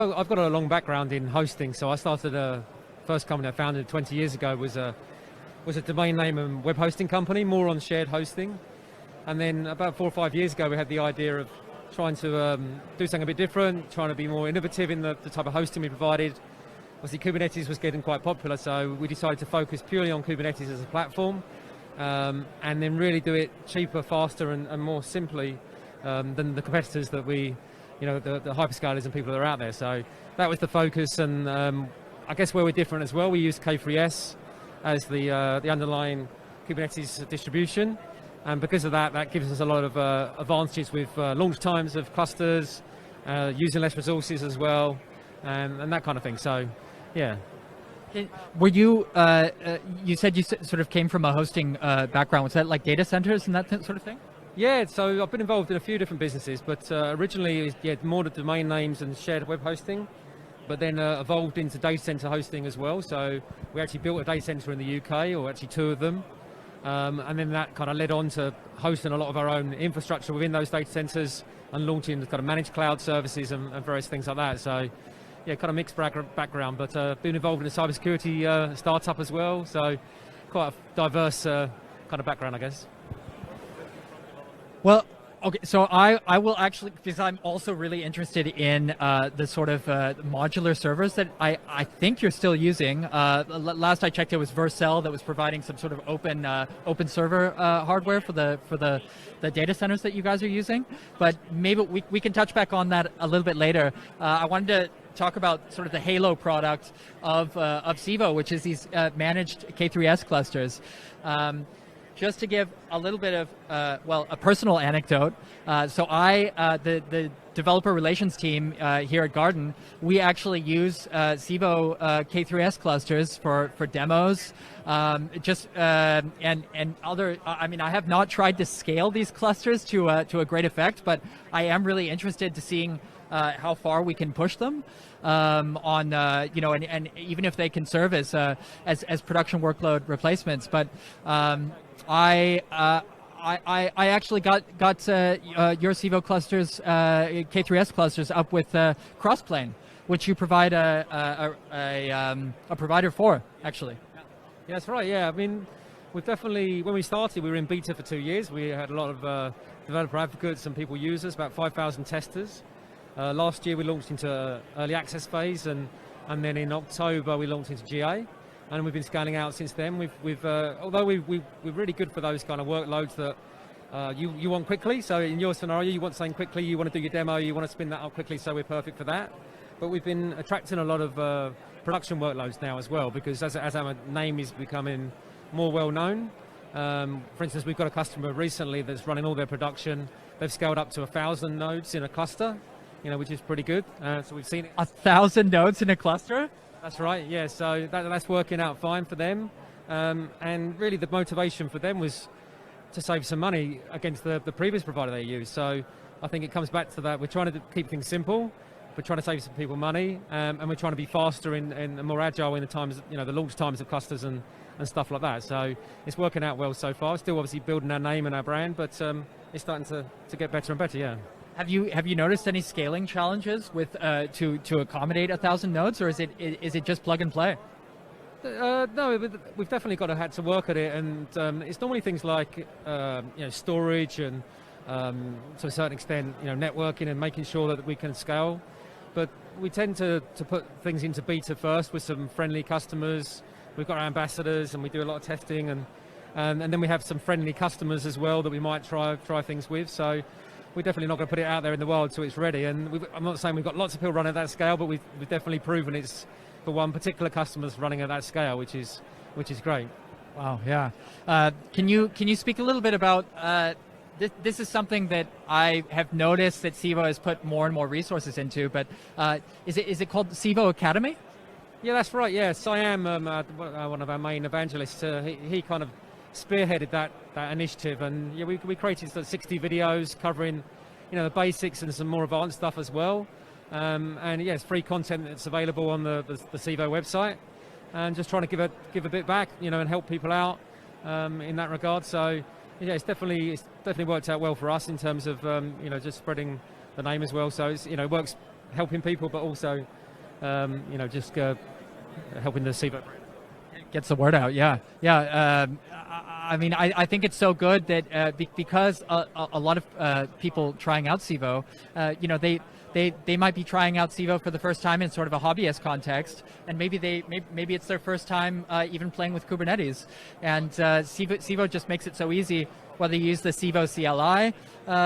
I've got a long background in hosting, so I started first company I founded 20 years ago was a domain name and web hosting company, more on shared hosting. And then about 4 or 5 years ago, we had the idea of trying to do something a bit different, trying to be more innovative in the type of hosting we provided. Obviously, Kubernetes was getting quite popular, so we decided to focus purely on Kubernetes as a platform, and then really do it cheaper, faster, and more simply than the competitors that the hyperscalers and people that are out there. So that was the focus, and I guess where we're different as well, we use K3S as the underlying Kubernetes distribution, and because of that, that gives us a lot of advantages with launch times of clusters, using less resources as well, and that kind of thing. So, yeah. Were you, you said you sort of came from a hosting background. Was that like data centers and that sort of thing? Yeah, so I've been involved in a few different businesses, but originally it was more the domain names and shared web hosting, but then evolved into data center hosting as well. So we actually built a data center in the UK, or actually 2 of them, and then that kind of led on to hosting a lot of our own infrastructure within those data centers and launching kind of managed cloud services and various things like that. So yeah, kind of mixed background, but been involved in a cybersecurity startup as well, so quite a diverse kind of background, I guess. Well, okay, so I will actually, because I'm also really interested in the sort of modular servers that I think you're still using. Last I checked, it was Vercel that was providing some sort of open server hardware for the data centers that you guys are using. But maybe we can touch back on that a little bit later. I wanted to talk about sort of the Halo product of Civo, which is these managed K3S clusters. Just to give a little bit of, a personal anecdote. So the developer relations team here at Garden, we actually use Civo K3S clusters for demos, and other. I mean, I have not tried to scale these clusters to a great effect, but I am really interested to seeing how far we can push them and even if they can serve as production workload replacements. But I actually got your Civo clusters, K3S clusters, up with Crossplane, which you provide a provider for, actually. Yeah, that's right. Yeah, I mean, we've definitely, when we started, we were in beta for 2 years. We had a lot of developer advocates and people users, about 5,000 testers. Last year we launched into early access phase, and then in October we launched into GA, and we've been scaling out since then. Although we're really good for those kind of workloads that you want quickly. So in your scenario, you want something quickly, you want to do your demo, you want to spin that up quickly, so we're perfect for that. But we've been attracting a lot of production workloads now as well, because as our name is becoming more well known. For instance, we've got a customer recently that's running all their production. They've scaled up to 1,000 nodes in a cluster, which is pretty good. So we've seen it. 1,000 nodes in a cluster? That's right, yeah. So that's working out fine for them. And really the motivation for them was to save some money against the previous provider they used. So I think it comes back to that. We're trying to keep things simple. We're trying to save some people money, and we're trying to be faster and more agile in the times, the launch times of clusters and stuff like that. So it's working out well so far. Still obviously building our name and our brand, but it's starting to get better and better, yeah. Have you noticed any scaling challenges with to accommodate 1,000 nodes, or is it just plug and play? No, we've definitely had to work at it, and it's normally things like storage and to a certain extent networking and making sure that we can scale. But we tend to put things into beta first with some friendly customers. We've got our ambassadors, and we do a lot of testing, and then we have some friendly customers as well that we might try things with. So we're definitely not going to put it out there in the wild till it's ready. And I'm not saying we've got lots of people running at that scale, but we've definitely proven it's for one particular customer's running at that scale, which is great. Wow, yeah. Can you speak a little bit about this is something that I have noticed that Civo has put more and more resources into, but is it called Civo Academy? Yeah, that's right. Yeah, Siam, one of our main evangelists, he kind of spearheaded that initiative, and yeah, we created 60 videos covering the basics and some more advanced stuff as well. And yeah, it's free content that's available on the Civo website, and just trying to give a bit back, and help people out in that regard. So yeah, it's definitely worked out well for us in terms of just spreading the name as well. So it's, it works helping people, but also just helping the Civo brand. Gets the word out. Yeah. I mean, I think it's so good that because a lot of people trying out Civo, they might be trying out Civo for the first time in sort of a hobbyist context, and maybe it's their first time even playing with Kubernetes, and Civo just makes it so easy. Whether you use the Civo CLI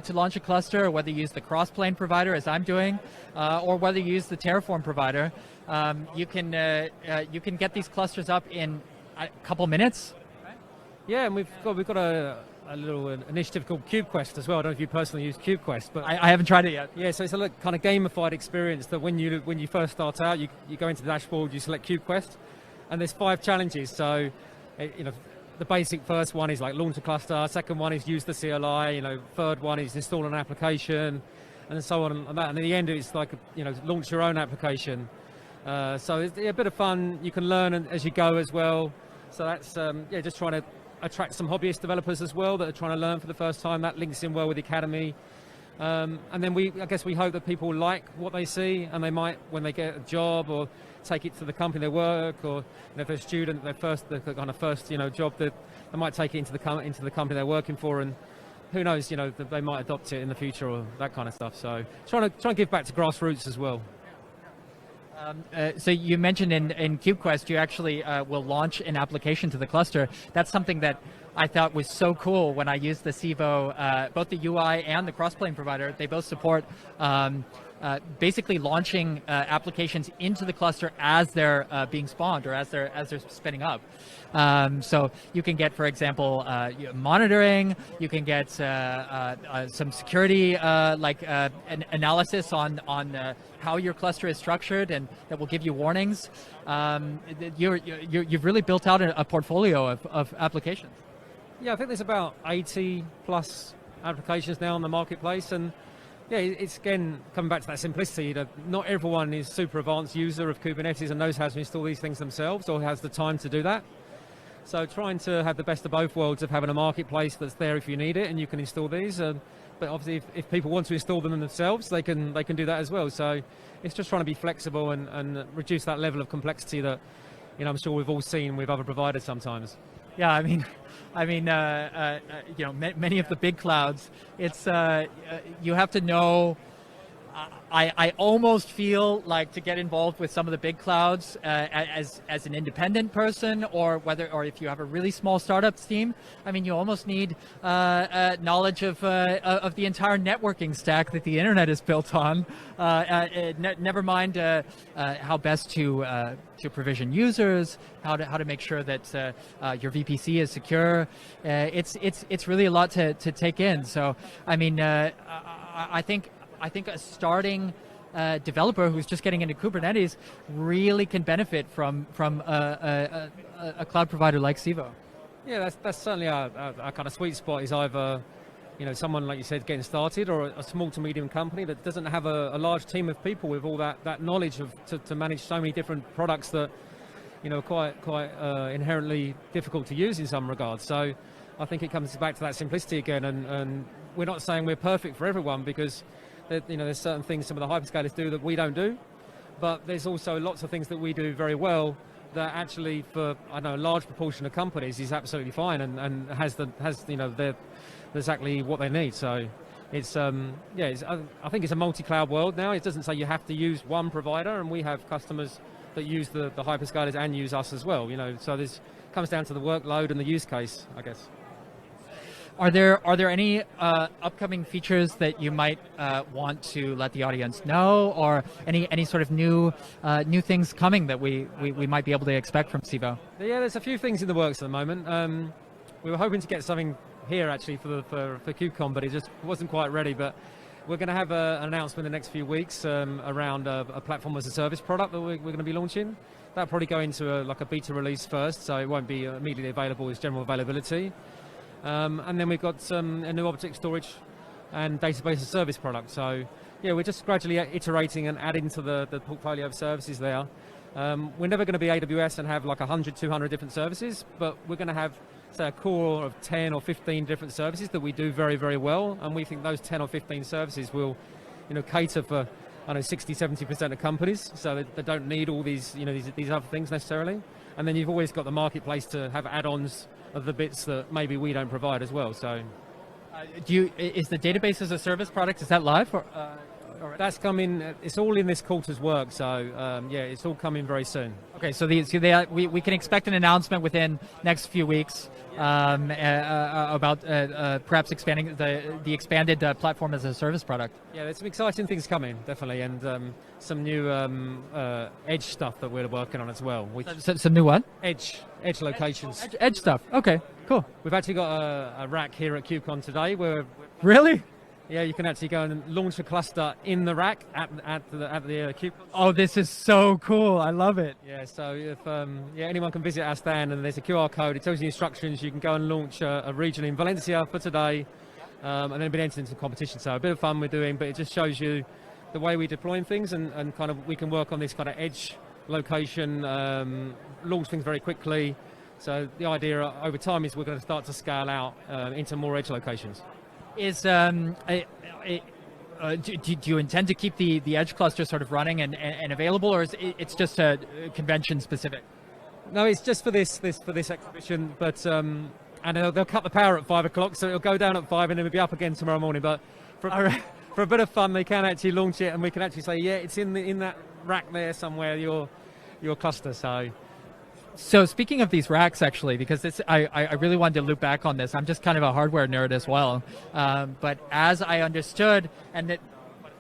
to launch a cluster, or whether you use the Crossplane provider, as I'm doing, or whether you use the Terraform provider, you can get these clusters up in a couple minutes. Yeah, and we've got a little initiative called KubeQuest as well. I don't know if you personally use KubeQuest, but I haven't tried it yet. Yeah, so it's a kind of gamified experience that when you first start out, you go into the dashboard, you select KubeQuest, and there's 5 challenges. So, the basic first one is like launch a cluster. Second one is use the CLI. Third one is install an application, and so on and that. And at the end, it's like launch your own application. So it's a bit of fun. You can learn as you go as well. So that's just trying to attract some hobbyist developers as well that are trying to learn for the first time. That links in well with the Academy. And then I guess we hope that people like what they see, and they might, when they get a job or take it to the company they work, or if they're a student, the kind of first job, that they might take it into the company they're working for, and who knows, that they might adopt it in the future or that kind of stuff. So trying to give back to grassroots as well. So you mentioned in KubeQuest, you actually will launch an application to the cluster. That's something that I thought was so cool when I used the Civo, both the UI and the Crossplane provider. They both support basically launching applications into the cluster as they're being spawned, or as they're spinning up. So you can get, for example, monitoring. You can get some security, an analysis on how your cluster is structured, and that will give you warnings. You've really built out a portfolio of applications. Yeah, I think there's about 80 plus applications now on the marketplace, and yeah, it's again coming back to that simplicity that not everyone is super advanced user of Kubernetes and knows how to install these things themselves, or has the time to do that. So trying to have the best of both worlds of having a marketplace that's there if you need it and you can install these. But obviously, if people want to install them themselves, they can do that as well. So it's just trying to be flexible and reduce that level of complexity that I'm sure we've all seen with other providers sometimes. Yeah, I mean, many of the big clouds, it's you have to know. I almost feel like to get involved with some of the big clouds as an independent person, or if you have a really small startup team. I mean, you almost need knowledge of the entire networking stack that the internet is built on. Never mind how best to provision users, how to make sure that your VPC is secure. It's really a lot to take in. So I mean, I think a starting developer who's just getting into Kubernetes really can benefit from a cloud provider like Civo. Yeah, that's certainly our kind of sweet spot, is either someone, like you said, getting started, or a small to medium company that doesn't have a large team of people with all that knowledge to manage so many different products that are quite inherently difficult to use in some regards. So I think it comes back to that simplicity again, and we're not saying we're perfect for everyone, because there's certain things some of the hyperscalers do that we don't do, but there's also lots of things that we do very well that actually, for a large proportion of companies, is absolutely fine and has exactly what they need. So it's I think it's a multi-cloud world now. It doesn't say you have to use one provider, and we have customers that use the hyperscalers and use us as well. So this comes down to the workload and the use case, I guess. Are there any upcoming features that you might want to let the audience know, or any sort of new things coming that we might be able to expect from Civo? Yeah, there's a few things in the works at the moment. We were hoping to get something here actually for KubeCon, but it just wasn't quite ready. But we're going to have an announcement in the next few weeks around a platform as a service product that we're going to be launching. That'll probably go into a beta release first, so it won't be immediately available as general availability. And then we've got a new object storage and database as a service product. So yeah, we're just gradually iterating and adding to the portfolio of services there. We're never going to be AWS and have like 100, 200 different services, but we're going to have, say, a core of 10 or 15 different services that we do very, very well. And we think those 10 or 15 services will cater for I know 60-70% of companies, so they don't need all these these other things necessarily. And then you've always got the marketplace to have add-ons of the bits that maybe we don't provide as well. So, is the database as a service product, is that live? Or, that's coming. It's all in this quarter's work. So yeah, it's all coming very soon. Okay, so we can expect an announcement within next few weeks about perhaps expanding the expanded platform as a service product. Yeah, there's some exciting things coming, definitely, and some new edge stuff that we're working on as well. Some new what? Edge locations. Edge stuff. Okay, cool. We've actually got a rack here at KubeCon today where. Really? Yeah, you can actually go and launch a cluster in the rack at the Cube. Oh, this is so cool! I love it. Yeah, so if anyone can visit our stand and there's a QR code, it tells you instructions. You can go and launch a region in Valencia for today, and then be entered into competition. So a bit of fun we're doing, but it just shows you the way we're deploying things and kind of we can work on this kind of edge location, launch things very quickly. So the idea over time is we're going to start to scale out into more edge locations. Do you intend to keep the edge cluster sort of running and available, or is it's just convention specific? No, it's just for this exhibition, but and they'll cut the power at 5 o'clock, so it'll go down at 5 and then it'll be up again tomorrow morning. But for a bit of fun, they can actually launch it, and we can actually say, yeah, it's in that rack there somewhere, your cluster. So speaking of these racks, actually, because I really wanted to loop back on this. I'm just kind of a hardware nerd as well. But as I understood, and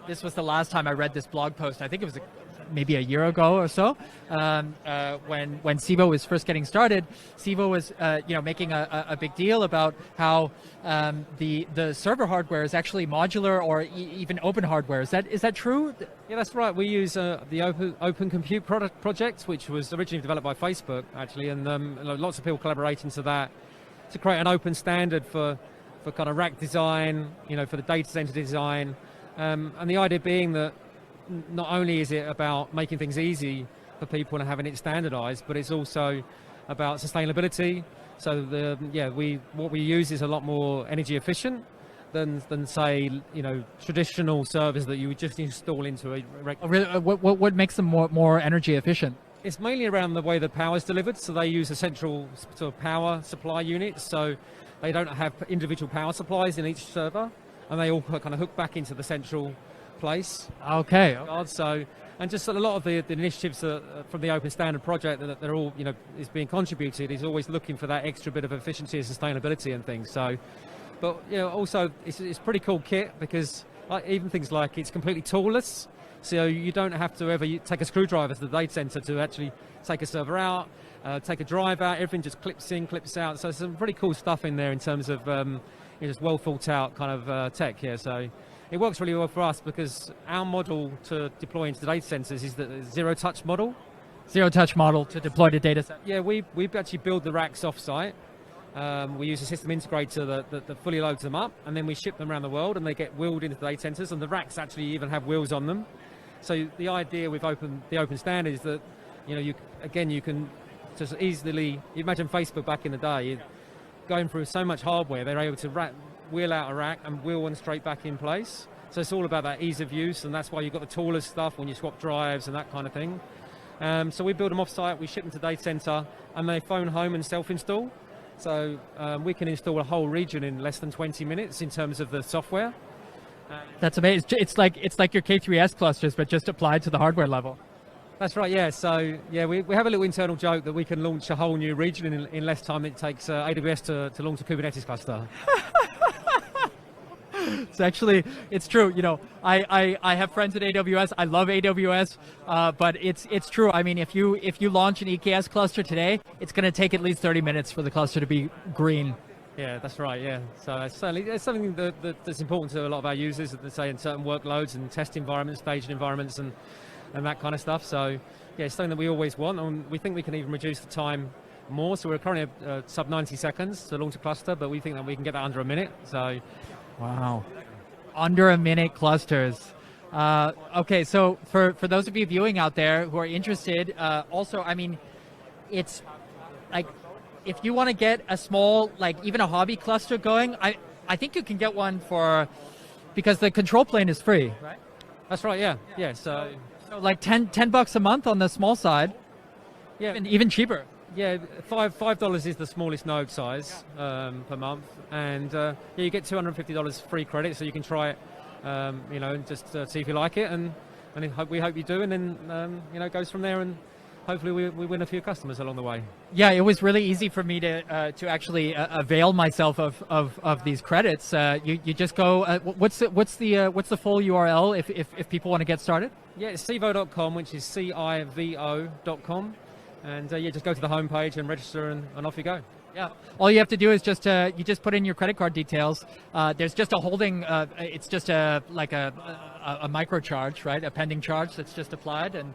this was the last time I read this blog post, I think it was maybe a year ago or so, when Civo was first getting started, Civo was making a big deal about how the server hardware is actually modular or even open hardware. Is that true? Yeah, that's right. We use the Open Compute project, which was originally developed by Facebook, actually, and lots of people collaborate into that to create an open standard for kind of rack design, for the data center design, and the idea being that not only is it about making things easy for people and having it standardized, but it's also about sustainability. So what we use is a lot more energy efficient than say traditional servers that you would just install into a what makes them more energy efficient? It's mainly around the way the power is delivered. So they use a central sort of power supply unit, so they don't have individual power supplies in each server, and they all kind of hook back into the central place. Okay. So, and just a lot of the initiatives from the Open Standard project that they're all, is being contributed, is always looking for that extra bit of efficiency and sustainability and things. So, but also it's pretty cool kit because even things like it's completely toolless. So you don't have to ever take a screwdriver to the data center to actually take a server out, take a drive out. Everything just clips in, clips out. So some pretty cool stuff in there in terms of just well thought out kind of tech here. So it works really well for us because our model to deploy into the data centers is the zero-touch model. Zero-touch model to deploy to data center. Yeah, we actually build the racks off-site. We use a system integrator that fully loads them up, and then we ship them around the world, and they get wheeled into the data centers, and the racks actually even have wheels on them. So the idea with the open standard is that you can just easily imagine Facebook back in the day, going through so much hardware, they're able to wheel out a rack and wheel one straight back in place. So it's all about that ease of use, and that's why you've got the tallest stuff when you swap drives and that kind of thing. So we build them off-site, we ship them to data center, and they phone home and self-install. So we can install a whole region in less than 20 minutes in terms of the software. That's amazing. It's like your K3S clusters, but just applied to the hardware level. That's right, yeah. So yeah, we have a little internal joke that we can launch a whole new region in less time than it takes AWS to launch a Kubernetes cluster. It's true. I have friends at AWS. I love AWS, but it's true. I mean, if you launch an EKS cluster today, it's going to take at least 30 minutes for the cluster to be green. Yeah, that's right. Yeah, so certainly it's something that's important to a lot of our users, say in certain workloads and test environments, staging environments, and that kind of stuff. So yeah, it's something that we always want, and we think we can even reduce the time more. So we're currently at sub 90 seconds to launch a cluster, but we think that we can get that under a minute. So. Wow. Under a minute clusters. Okay, so for those of you viewing out there who are interested, also, I mean, it's like, if you want to get a small, like even a hobby cluster going, I think you can get one because the control plane is free, right? That's right. Yeah. So So like 10 bucks a month on the small side, yeah, even cheaper. yeah. $5 is the smallest node size per month, and yeah, you get $250 free credit, so you can try it. And just see if you like it, and we hope you do, and then it goes from there, and hopefully we win a few customers along the way. Yeah, it was really easy for me to actually avail myself of these credits. You just go. What's the full URL if people want to get started? Yeah, it's civo.com, which is civo.com, and yeah, just go to the homepage and register, and off you go. Yeah, all you have to do is just you just put in your credit card details. There's just a holding. It's just a micro charge, right? A pending charge that's just applied, and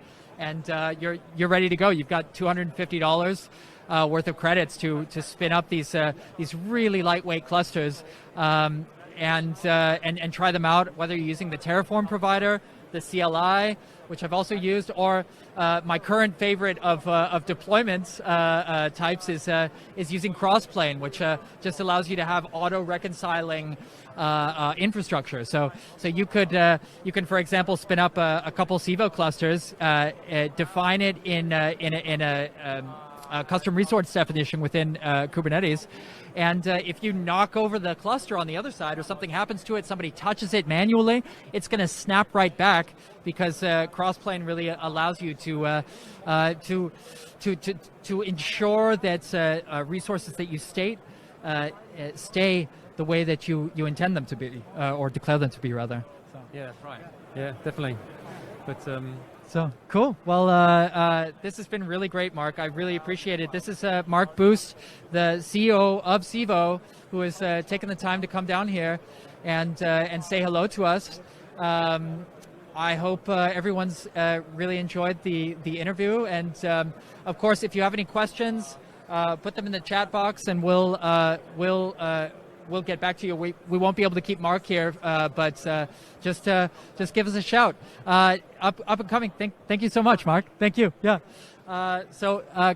you're ready to go. You've got $250 worth of credits to spin up these really lightweight clusters, and try them out. Whether you're using the Terraform provider, the CLI, which I've also used, or my current favorite of deployments types is using Crossplane, which just allows you to have auto-reconciling infrastructure. So you can, for example, spin up a couple Civo clusters, define it in a custom resource definition within Kubernetes. And if you knock over the cluster on the other side, or something happens to it, somebody touches it manually, it's going to snap right back, because Crossplane really allows you to ensure that resources that you state stay the way that you intend them to be, or declare them to be, rather. So. Yeah, right. Yeah, definitely. But So cool. Well, this has been really great, Mark. I really appreciate it. This is Mark Boost, the CEO of Civo, who has taken the time to come down here and say hello to us. I hope everyone's really enjoyed the interview. And of course, if you have any questions, put them in the chat box, and we'll get back to you. We won't be able to keep Mark here, but just give us a shout. Up and coming. Thank you so much, Mark. Thank you. Yeah.